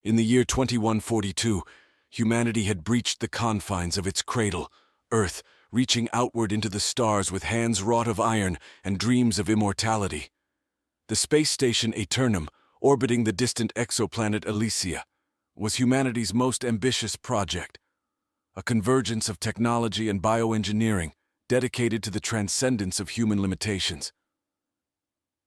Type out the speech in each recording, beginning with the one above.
In the year 2142, humanity had breached the confines of its cradle, Earth, reaching outward into the stars with hands wrought of iron and dreams of immortality. The space station Aeternum, orbiting the distant exoplanet Elysia, was humanity's most ambitious project, a convergence of technology and bioengineering dedicated to the transcendence of human limitations.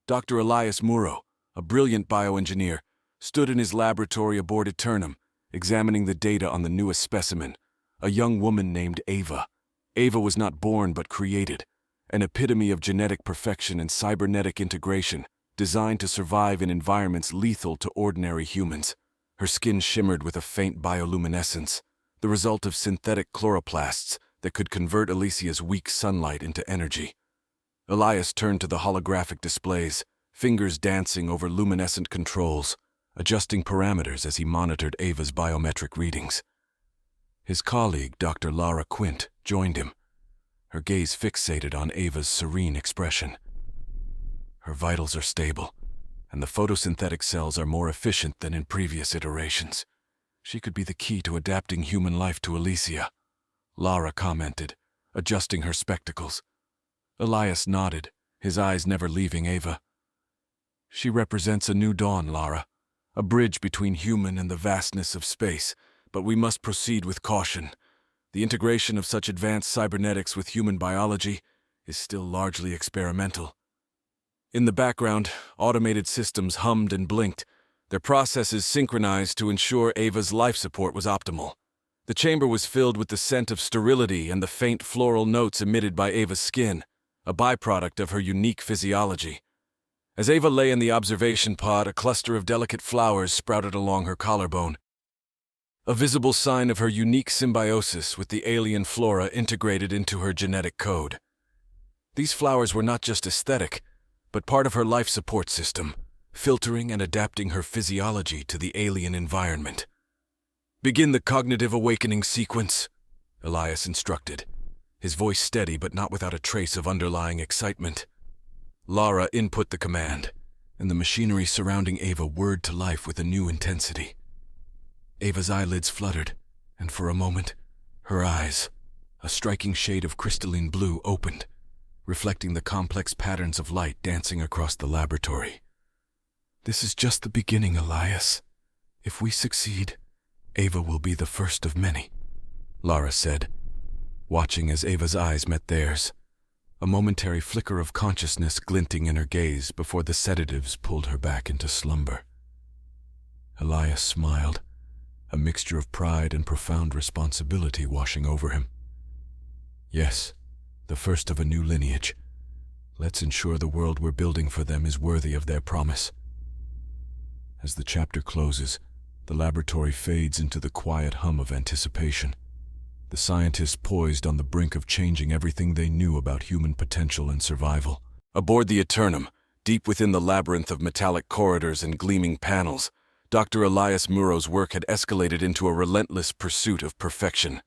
Dr. Elias Muro, a brilliant bioengineer, stood in his laboratory aboard Aeternum, examining the data on the newest specimen, a young woman named Ava. Ava was not born but created, an epitome of genetic perfection and cybernetic integration, designed to survive in environments lethal to ordinary humans. Her skin shimmered with a faint bioluminescence, the result of synthetic chloroplasts that could convert Elysia's weak sunlight into energy. Elias turned to the holographic displays, fingers dancing over luminescent controls, adjusting parameters as he monitored Ava's biometric readings. His colleague, Dr. Lara Quint, joined him, her gaze fixated on Ava's serene expression. Her vitals are stable, and the photosynthetic cells are more efficient than in previous iterations. She could be the key to adapting human life to Elysia, Lara commented, adjusting her spectacles. Elias nodded, his eyes never leaving Ava. She represents a new dawn, Lara, a bridge between human and the vastness of space, but we must proceed with caution. The integration of such advanced cybernetics with human biology is still largely experimental. In the background, automated systems hummed and blinked, their processes synchronized to ensure Ava's life support was optimal. The chamber was filled with the scent of sterility and the faint floral notes emitted by Ava's skin, a byproduct of her unique physiology. As Ava lay in the observation pod, a cluster of delicate flowers sprouted along her collarbone, a visible sign of her unique symbiosis with the alien flora integrated into her genetic code. These flowers were not just aesthetic, but part of her life support system, filtering and adapting her physiology to the alien environment. "Begin the cognitive awakening sequence," Elias instructed, his voice steady but not without a trace of underlying excitement. Lara input the command, and the machinery surrounding Ava whirred to life with a new intensity. Ava's eyelids fluttered, and for a moment, her eyes, a striking shade of crystalline blue, opened, reflecting the complex patterns of light dancing across the laboratory. "This is just the beginning, Elias. If we succeed, Ava will be the first of many," Lara said, watching as Ava's eyes met theirs, a momentary flicker of consciousness glinting in her gaze before the sedatives pulled her back into slumber. Elias smiled, a mixture of pride and profound responsibility washing over him. "Yes, the first of a new lineage. Let's ensure the world we're building for them is worthy of their promise." As the chapter closes, the laboratory fades into the quiet hum of anticipation. The scientists poised on the brink of changing everything they knew about human potential and survival. Aboard the Aeternum, deep within the labyrinth of metallic corridors and gleaming panels, Dr. Elias Muro's work had escalated into a relentless pursuit of perfection.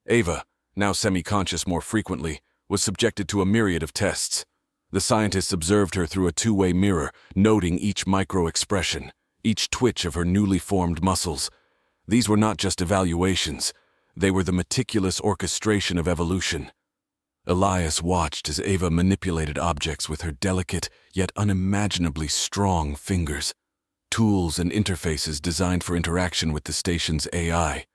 Ava, now semi-conscious more frequently, was subjected to a myriad of tests. The scientists observed her through a two-way mirror, noting each micro-expression, each twitch of her newly formed muscles. These were not just evaluations. They were the meticulous orchestration of evolution. Elias watched as Ava manipulated objects with her delicate, yet unimaginably strong fingers, tools and interfaces designed for interaction with the station's AI.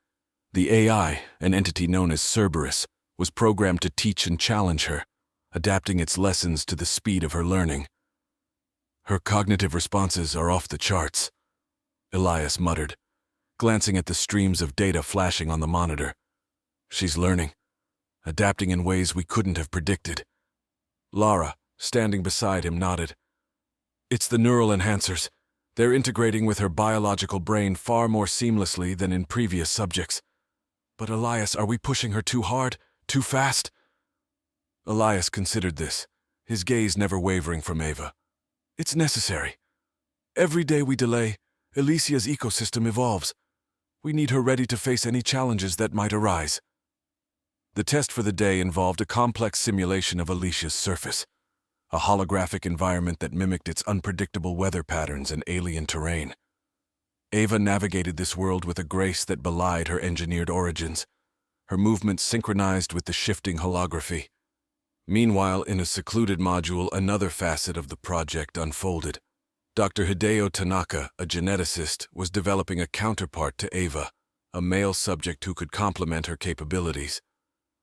The AI, an entity known as Cerberus, was programmed to teach and challenge her, adapting its lessons to the speed of her learning. "Her cognitive responses are off the charts," Elias muttered, glancing at the streams of data flashing on the monitor. "She's learning, adapting in ways we couldn't have predicted." Lara, standing beside him, nodded. "It's the neural enhancers. They're integrating with her biological brain far more seamlessly than in previous subjects. But Elias, are we pushing her too hard, too fast?" Elias considered this, his gaze never wavering from Ava. "It's necessary. Every day we delay, Elysia's ecosystem evolves. We need her ready to face any challenges that might arise." The test for the day involved a complex simulation of Elysia's surface, a holographic environment that mimicked its unpredictable weather patterns and alien terrain. Ava navigated this world with a grace that belied her engineered origins, her movements synchronized with the shifting holography. Meanwhile, in a secluded module, another facet of the project unfolded. Dr. Hideo Tanaka, a geneticist, was developing a counterpart to Ava, a male subject who could complement her capabilities.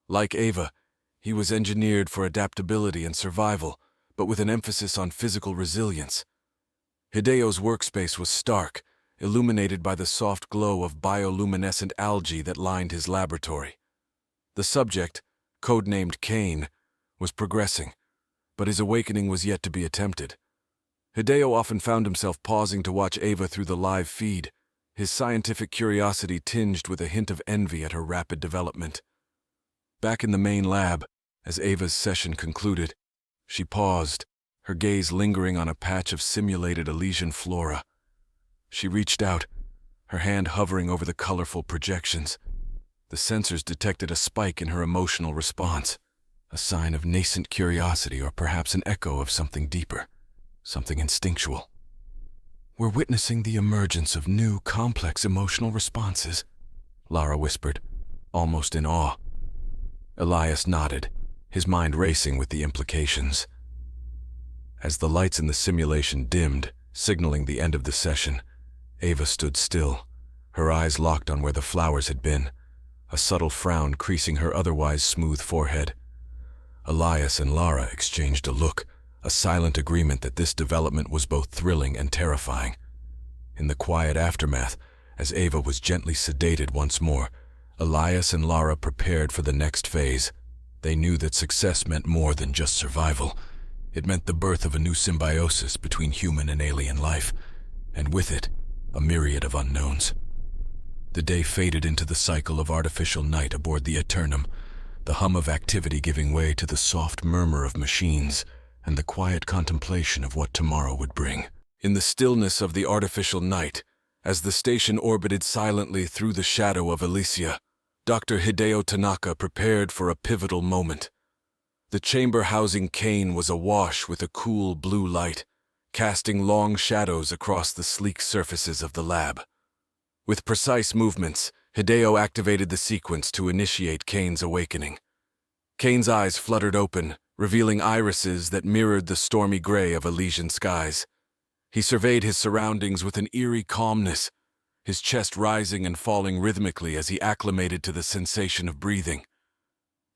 Like Ava, he was engineered for adaptability and survival, but with an emphasis on physical resilience. Hideo's workspace was stark, illuminated by the soft glow of bioluminescent algae that lined his laboratory. The subject, codenamed Kane, was progressing, but his awakening was yet to be attempted. Hideo often found himself pausing to watch Ava through the live feed, his scientific curiosity tinged with a hint of envy at her rapid development. Back in the main lab, as Ava's session concluded, she paused, her gaze lingering on a patch of simulated Elysian flora. She reached out, her hand hovering over the colorful projections. The sensors detected a spike in her emotional response, a sign of nascent curiosity or perhaps an echo of something deeper, something instinctual. "We're witnessing the emergence of new, complex emotional responses," Lara whispered, almost in awe. Elias nodded, his mind racing with the implications. As the lights in the simulation dimmed, signaling the end of the session, Ava stood still, her eyes locked on where the flowers had been, a subtle frown creasing her otherwise smooth forehead. Elias and Lara exchanged a look, a silent agreement that this development was both thrilling and terrifying. In the quiet aftermath, as Ava was gently sedated once more, Elias and Lara prepared for the next phase. They knew that success meant more than just survival. It meant the birth of a new symbiosis between human and alien life, and with it, a myriad of unknowns. The day faded into the cycle of artificial night aboard the Eternum, the hum of activity giving way to the soft murmur of machines and the quiet contemplation of what tomorrow would bring. In the stillness of the artificial night, as the station orbited silently through the shadow of Elysia, Dr. Hideo Tanaka prepared for a pivotal moment. The chamber housing Kane was awash with a cool blue light, casting long shadows across the sleek surfaces of the lab. With precise movements, Hideo activated the sequence to initiate Kane's awakening. Kane's eyes fluttered open, revealing irises that mirrored the stormy gray of Elysian skies. He surveyed his surroundings with an eerie calmness, his chest rising and falling rhythmically as he acclimated to the sensation of breathing.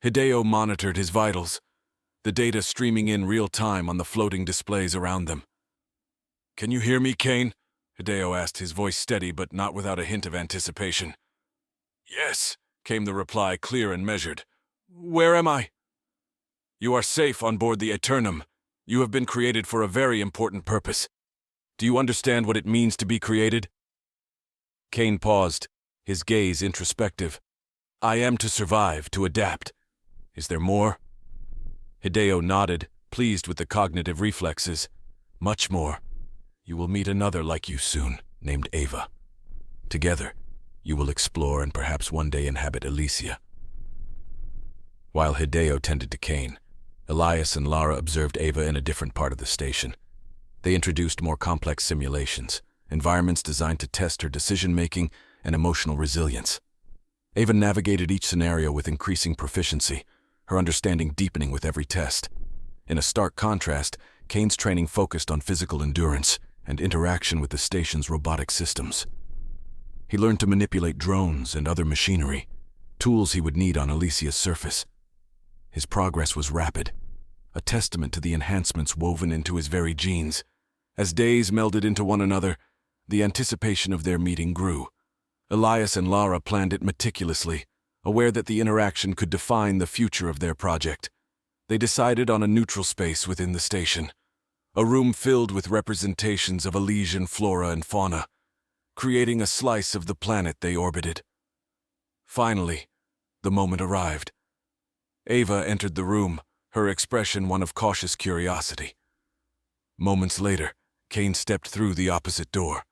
Hideo monitored his vitals, the data streaming in real time on the floating displays around them. "Can you hear me, Kane?" Hideo asked, his voice steady but not without a hint of anticipation. "Yes," came the reply, clear and measured. "Where am I?" "You are safe on board the Eternum. You have been created for a very important purpose. Do you understand what it means to be created?" Kane paused, his gaze introspective. "I am to survive, to adapt. Is there more?" Hideo nodded, pleased with the cognitive reflexes. "Much more. You will meet another like you soon, named Ava. Together, you will explore and perhaps one day inhabit Elysia." While Hideo tended to Kane, Elias and Lara observed Ava in a different part of the station. They introduced more complex simulations, environments designed to test her decision-making and emotional resilience. Ava navigated each scenario with increasing proficiency, her understanding deepening with every test. In a stark contrast, Kane's training focused on physical endurance and interaction with the station's robotic systems. He learned to manipulate drones and other machinery, tools he would need on Elysia's surface. His progress was rapid, a testament to the enhancements woven into his very genes. As days melded into one another, the anticipation of their meeting grew. Elias and Lara planned it meticulously, aware that the interaction could define the future of their project. They decided on a neutral space within the station, a room filled with representations of Elysian flora and fauna, creating a slice of the planet they orbited. Finally, the moment arrived. Ava entered the room, her expression one of cautious curiosity. Moments later, Kane stepped through the opposite door.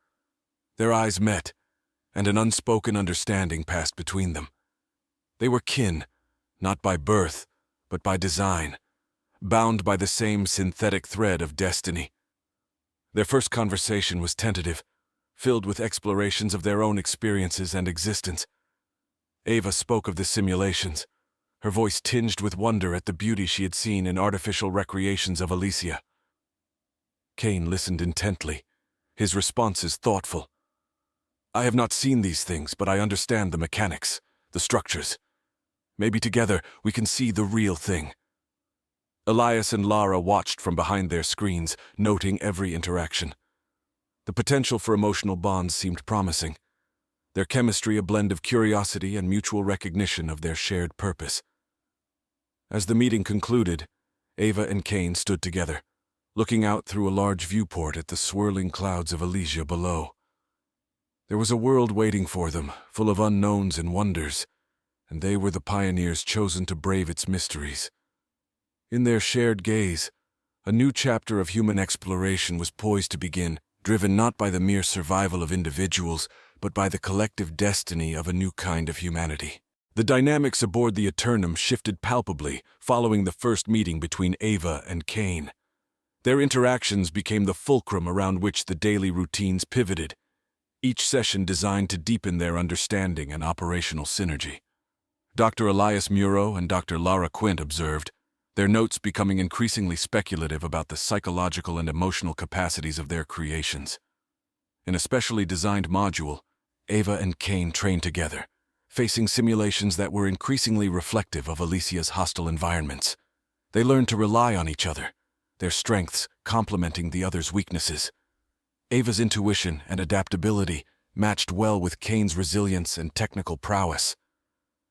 Their eyes met, and an unspoken understanding passed between them. They were kin, not by birth, but by design, bound by the same synthetic thread of destiny. Their first conversation was tentative, filled with explorations of their own experiences and existence. Ava spoke of the simulations, her voice tinged with wonder at the beauty she had seen in artificial recreations of Elysia. Kane listened intently, his responses thoughtful. I have not seen these things, but I understand the mechanics, the structures. Maybe together we can see the real thing. Elias and Lara watched from behind their screens, noting every interaction. The potential for emotional bonds seemed promising, their chemistry a blend of curiosity and mutual recognition of their shared purpose. As the meeting concluded, Ava and Kane stood together, looking out through a large viewport at the swirling clouds of Elysia below. There was a world waiting for them, full of unknowns and wonders, and they were the pioneers chosen to brave its mysteries. In their shared gaze, a new chapter of human exploration was poised to begin, driven not by the mere survival of individuals, but by the collective destiny of a new kind of humanity. The dynamics aboard the Eternum shifted palpably following the first meeting between Ava and Kane. Their interactions became the fulcrum around which the daily routines pivoted, each session designed to deepen their understanding and operational synergy. Dr. Elias Muro and Dr. Lara Quint observed, their notes becoming increasingly speculative about the psychological and emotional capacities of their creations. In a specially designed module, Ava and Kane trained together, facing simulations that were increasingly reflective of Elysia's hostile environments. They learned to rely on each other, their strengths complementing the other's weaknesses. Ava's intuition and adaptability matched well with Kane's resilience and technical prowess.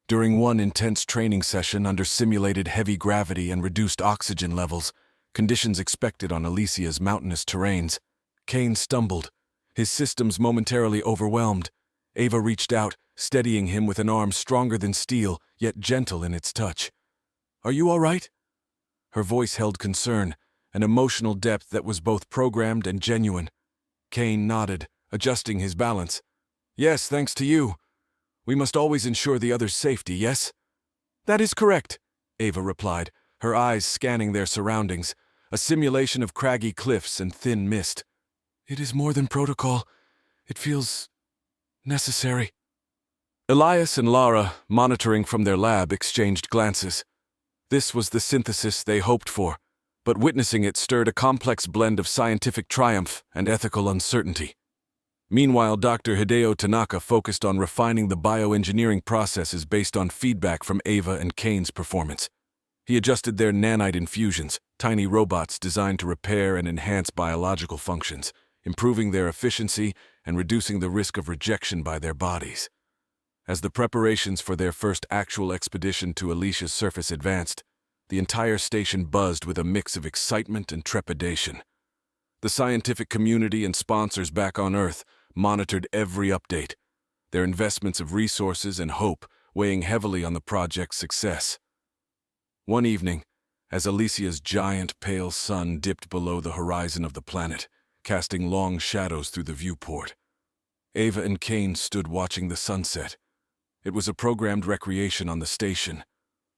During one intense training session under simulated heavy gravity and reduced oxygen levels, conditions expected on Elysia's mountainous terrains, Kane stumbled, his systems momentarily overwhelmed. Ava reached out, steadying him with an arm stronger than steel, yet gentle in its touch. Are you all right? Her voice held concern, an emotional depth that was both programmed and genuine. Kane nodded, adjusting his balance. Yes, thanks to you. We must always ensure the other's safety, yes? That is correct, Ava replied, her eyes scanning their surroundings, a simulation of craggy cliffs and thin mist. It is more than protocol. It feels necessary. Elias and Lara, monitoring from their lab, exchanged glances. This was the synthesis they hoped for, but witnessing it stirred a complex blend of scientific triumph and ethical uncertainty. Meanwhile, Dr. Hideo Tanaka focused on refining the bioengineering processes based on feedback from Ava and Kane's performance. He adjusted their nanite infusions, tiny robots designed to repair and enhance biological functions, improving their efficiency and reducing the risk of rejection by their bodies. As the preparations for their first actual expedition to Elysia's surface advanced, the entire station buzzed with a mix of excitement and trepidation. The scientific community and sponsors back on Earth monitored every update, their investments of resources and hope weighing heavily on the project's success. One evening, as Elysia's giant pale sun dipped below the horizon of the planet, casting long shadows through the viewport, Ava and Kane stood watching the sunset. It was a programmed recreation on the station,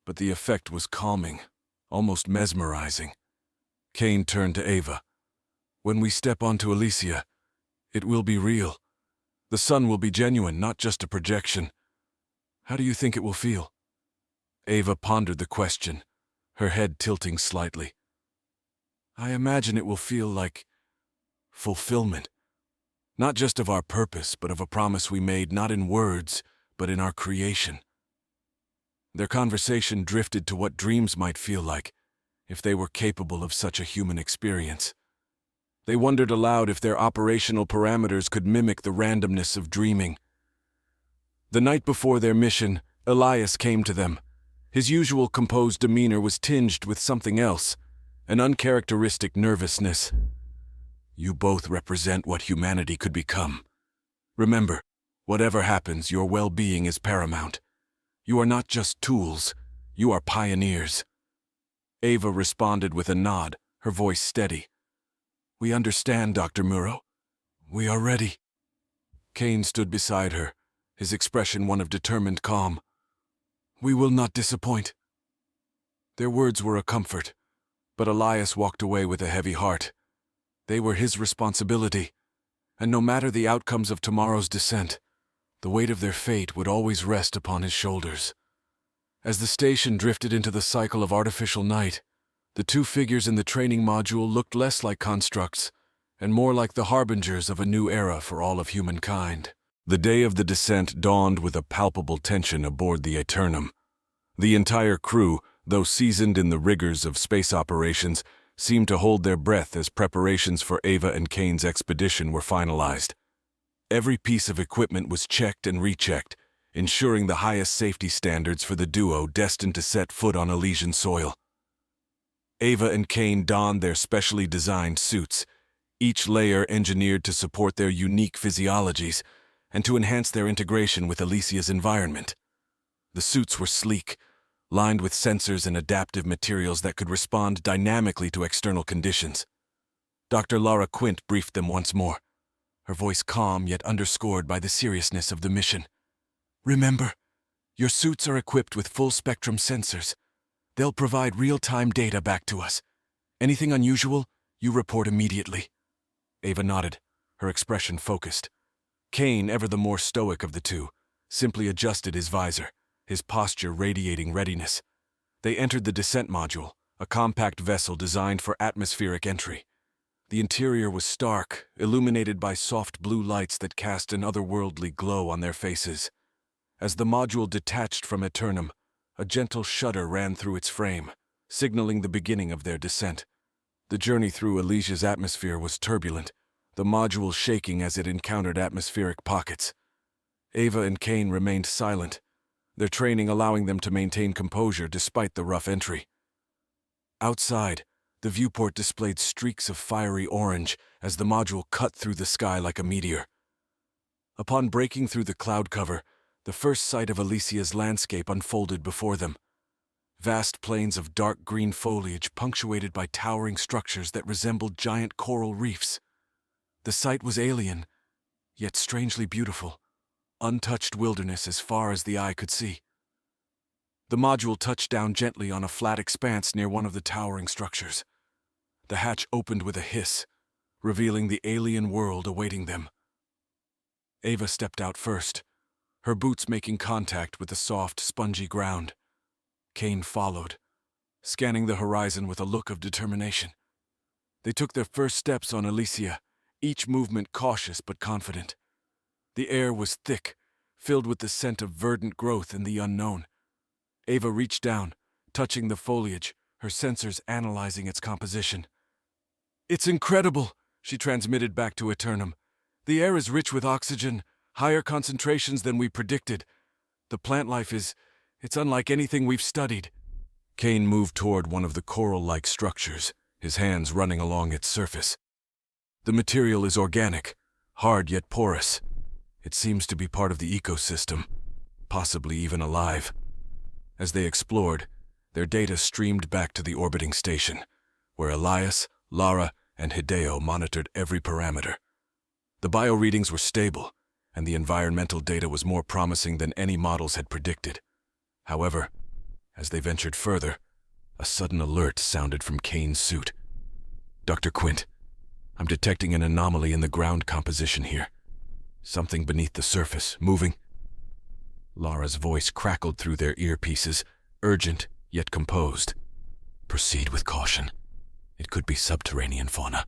but the effect was calming, almost mesmerizing. Kane turned to Ava. When we step onto Elysia, it will be real. The sun will be genuine, not just a projection. How do you think it will feel? Ava pondered the question, her head tilting slightly. I imagine it will feel like fulfillment. Not just of our purpose, but of a promise we made not in words, but in our creation. Their conversation drifted to what dreams might feel like, if they were capable of such a human experience. They wondered aloud if their operational parameters could mimic the randomness of dreaming. The night before their mission, Elias came to them. His usual composed demeanor was tinged with something else, an uncharacteristic nervousness. You both represent what humanity could become. Remember, whatever happens, your well-being is paramount. You are not just tools, you are pioneers. Ava responded with a nod, her voice steady. We understand, Dr. Muro. We are ready. Kane stood beside her, his expression one of determined calm. We will not disappoint. Their words were a comfort, but Elias walked away with a heavy heart. They were his responsibility, and no matter the outcomes of tomorrow's descent, the weight of their fate would always rest upon his shoulders. As the station drifted into the cycle of artificial night, the two figures in the training module looked less like constructs and more like the harbingers of a new era for all of humankind. The day of the descent dawned with a palpable tension aboard the Aeternum. The entire crew, though seasoned in the rigors of space operations, seemed to hold their breath as preparations for Ava and Kane's expedition were finalized. Every piece of equipment was checked and rechecked, ensuring the highest safety standards for the duo destined to set foot on Elysian soil. Ava and Kane donned their specially designed suits, each layer engineered to support their unique physiologies and to enhance their integration with Elysia's environment. The suits were sleek, lined with sensors and adaptive materials that could respond dynamically to external conditions. Dr. Lara Quint briefed them once more, her voice calm yet underscored by the seriousness of the mission. "Remember, your suits are equipped with full-spectrum sensors. They'll provide real-time data back to us. Anything unusual, you report immediately." Ava nodded, her expression focused. Kane, ever the more stoic of the two, simply adjusted his visor, his posture radiating readiness. They entered the descent module, a compact vessel designed for atmospheric entry. The interior was stark, illuminated by soft blue lights that cast an otherworldly glow on their faces. As the module detached from Aeternum, a gentle shudder ran through its frame, signaling the beginning of their descent. The journey through Elysia's atmosphere was turbulent, the module shaking as it encountered atmospheric pockets. Ava and Kane remained silent, their training allowing them to maintain composure despite the rough entry. Outside, the viewport displayed streaks of fiery orange as the module cut through the sky like a meteor. Upon breaking through the cloud cover, the first sight of Elysia's landscape unfolded before them. Vast plains of dark green foliage punctuated by towering structures that resembled giant coral reefs. The sight was alien, yet strangely beautiful, untouched wilderness as far as the eye could see. The module touched down gently on a flat expanse near one of the towering structures. The hatch opened with a hiss, revealing the alien world awaiting them. Ava stepped out first, her boots making contact with the soft, spongy ground. Kane followed, scanning the horizon with a look of determination. They took their first steps on Elysia, each movement cautious but confident. The air was thick, filled with the scent of verdant growth and the unknown. Ava reached down, touching the foliage, her sensors analyzing its composition. "It's incredible," she transmitted back to Aeternum. "The air is rich with oxygen, higher concentrations than we predicted. The plant life it's unlike anything we've studied." Kane moved toward one of the coral-like structures, his hands running along its surface. "The material is organic, hard yet porous. It seems to be part of the ecosystem, possibly even alive." As they explored, their data streamed back to the orbiting station, where Elias, Lara, and Hideo monitored every parameter. The bioreadings were stable, and the environmental data was more promising than any models had predicted. However, as they ventured further, a sudden alert sounded from Kane's suit. "Dr. Quint, I'm detecting an anomaly in the ground composition here. Something beneath the surface, moving." Lara's voice crackled through their earpieces, urgent yet composed. "Proceed with caution. It could be subterranean fauna.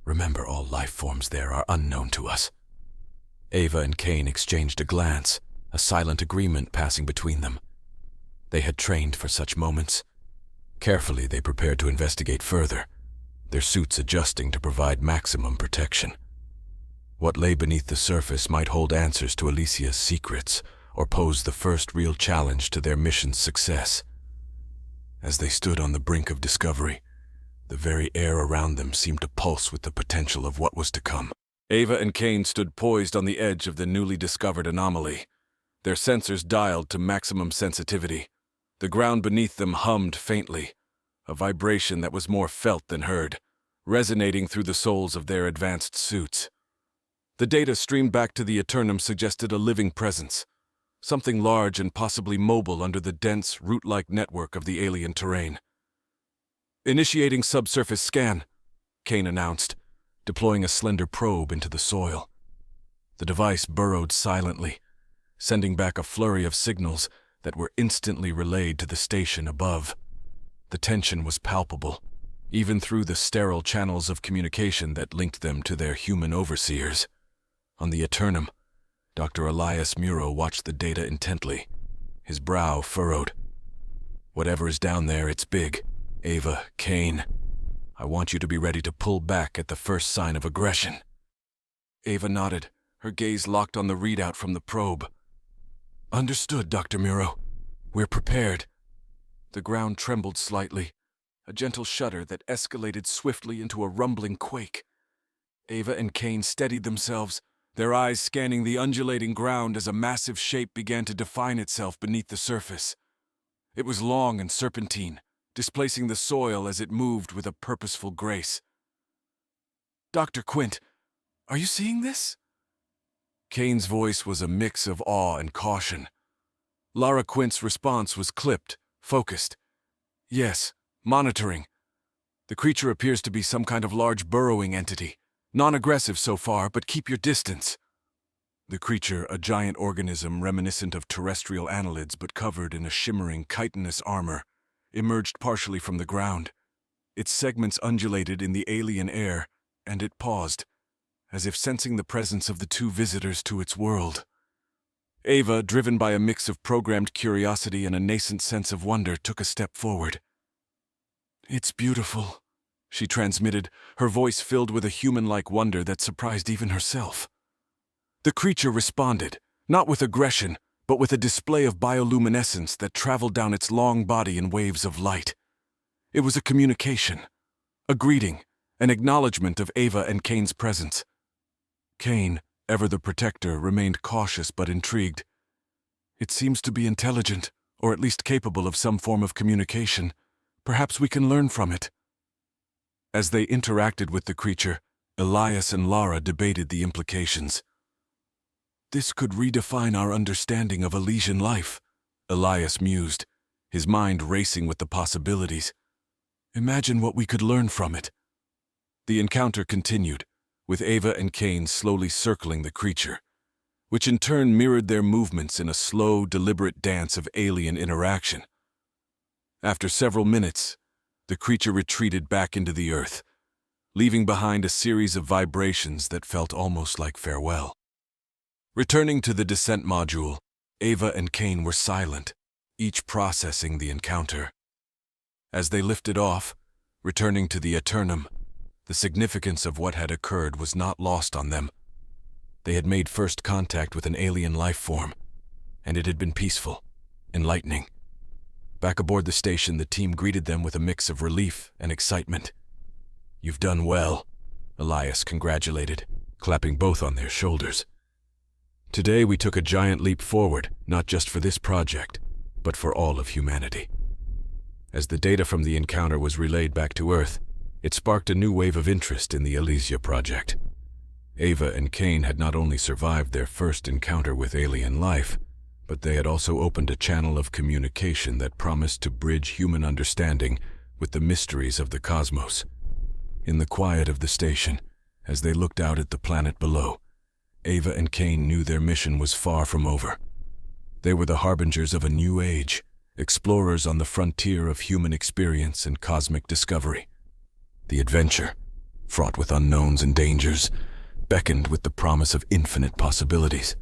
Remember, all life forms there are unknown to us." Ava and Kane exchanged a glance, a silent agreement passing between them. They had trained for such moments. Carefully, they prepared to investigate further, their suits adjusting to provide maximum protection. What lay beneath the surface might hold answers to Elysia's secrets, or pose the first real challenge to their mission's success. As they stood on the brink of discovery, the very air around them seemed to pulse with the potential of what was to come. Ava and Kane stood poised on the edge of the newly discovered anomaly, their sensors dialed to maximum sensitivity. The ground beneath them hummed faintly, a vibration that was more felt than heard, resonating through the soles of their advanced suits. The data streamed back to the Aeternum suggested a living presence, something large and possibly mobile under the dense, root-like network of the alien terrain. "Initiating subsurface scan," Kane announced, deploying a slender probe into the soil. The device burrowed silently, sending back a flurry of signals that were instantly relayed to the station above. The tension was palpable, even through the sterile channels of communication that linked them to their human overseers. On the Eternum, Dr. Elias Muro watched the data intently, his brow furrowed. Whatever is down there, it's big. Ava, Kane, I want you to be ready to pull back at the first sign of aggression. Ava nodded, her gaze locked on the readout from the probe. Understood, Dr. Muro. We're prepared. The ground trembled slightly, a gentle shudder that escalated swiftly into a rumbling quake. Ava and Kane steadied themselves, their eyes scanning the undulating ground as a massive shape began to define itself beneath the surface. It was long and serpentine, displacing the soil as it moved with a purposeful grace. Dr. Quint, are you seeing this? Kane's voice was a mix of awe and caution. Lara Quint's response was clipped, focused. Yes, monitoring. The creature appears to be some kind of large burrowing entity. Non-aggressive so far, but keep your distance. The creature, a giant organism reminiscent of terrestrial annelids but covered in a shimmering chitinous armor, emerged partially from the ground. Its segments undulated in the alien air, and it paused, as if sensing the presence of the two visitors to its world. Ava, driven by a mix of programmed curiosity and a nascent sense of wonder, took a step forward. It's beautiful, she transmitted, her voice filled with a human-like wonder that surprised even herself. The creature responded, not with aggression, but with a display of bioluminescence that traveled down its long body in waves of light. It was a communication, a greeting, an acknowledgement of Ava and Kane's presence. Kane, ever the protector, remained cautious but intrigued. It seems to be intelligent, or at least capable of some form of communication. Perhaps we can learn from it. As they interacted with the creature, Elias and Lara debated the implications. This could redefine our understanding of Elysian life, Elias mused, his mind racing with the possibilities. Imagine what we could learn from it. The encounter continued, with Ava and Kane slowly circling the creature, which in turn mirrored their movements in a slow, deliberate dance of alien interaction. After several minutes, the creature retreated back into the earth, leaving behind a series of vibrations that felt almost like farewell. Returning to the descent module, Ava and Kane were silent, each processing the encounter. As they lifted off, returning to the Eternum, the significance of what had occurred was not lost on them. They had made first contact with an alien life form, and it had been peaceful, enlightening. Back aboard the station, the team greeted them with a mix of relief and excitement. "You've done well," Elias congratulated, clapping both on their shoulders. "Today we took a giant leap forward, not just for this project, but for all of humanity." As the data from the encounter was relayed back to Earth, it sparked a new wave of interest in the Elysia project. Ava and Kane had not only survived their first encounter with alien life, but they had also opened a channel of communication that promised to bridge human understanding with the mysteries of the cosmos. In the quiet of the station, as they looked out at the planet below, Ava and Kane knew their mission was far from over. They were the harbingers of a new age, explorers on the frontier of human experience and cosmic discovery. The adventure, fraught with unknowns and dangers, beckoned with the promise of infinite possibilities.